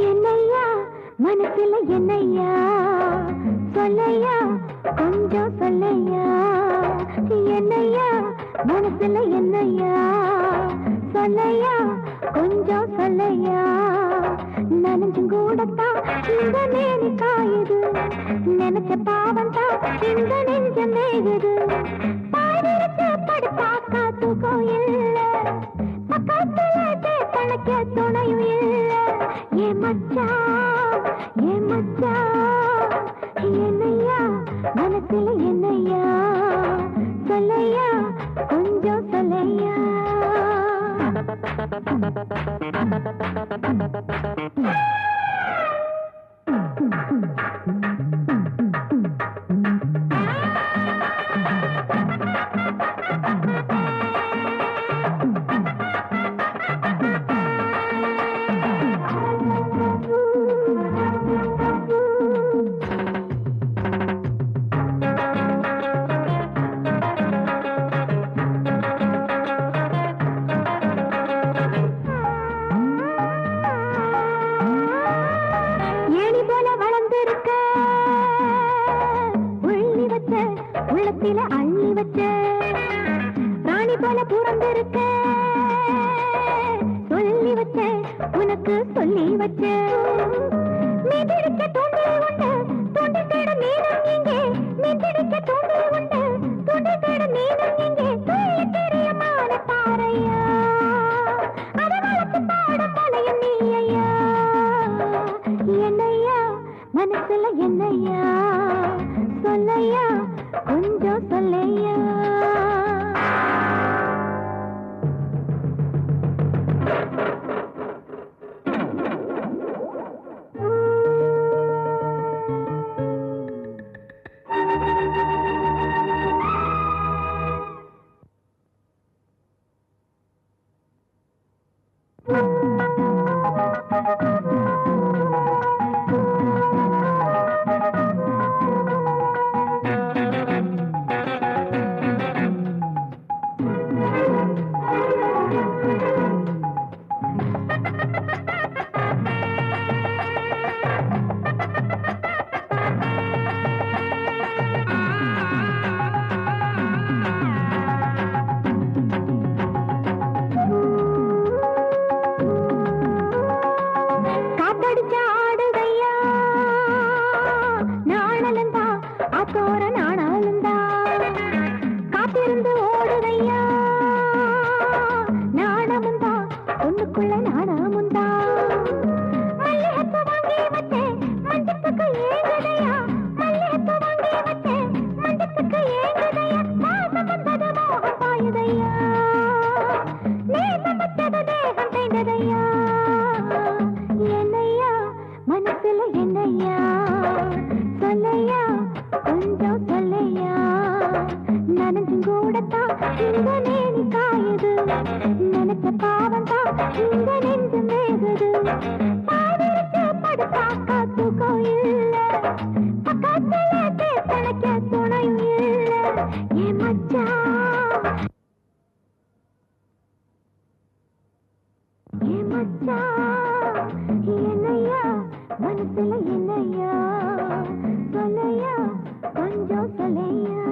என்னையா மனசுல என்னையா சொல்லையா கொஞ்சம் சொல்லையா என்னையா மனசுல என்னையா சொல்லையா கொஞ்சம் சொல்லையா நனைஞ்சும் கூடத்தான் இந்த நேரி காயுது நினைச்ச பாவம் தான் இந்த நெஞ்சம் மேகுது பாடிச்சு படுத்தாக்கா தூக்கம் இல்ல பக்கத்துல கணக்க துணையும் இல்ல ஏ மச்சான் என்னையா மனசுல என்னையா சொல்லையா கொஞ்சம் சொல்லையா உள்ளத்தில அள்ளி வச்ச ராணி போல புறந்திருக்க சொல்லி வச்ச உனக்கு சொல்லி வச்ச மீதிருக்க தூண்டி உண்டு தூண்டி தேட மீனம் இங்கே மீதிருக்க தூண்டி உண்டு தூண்டி தேட மீனம் இங்கே சொல்லி தெரியமான பாறையா அதை வளர்த்து பாட தலையும் நீ ஐயா என்னையா மனசுல என்னையா சொல்லையா கொஞ்சம் சொல்லையா என்னையா மனசுல என்னையா சொல்லையா கொஞ்சம் சொல்லையா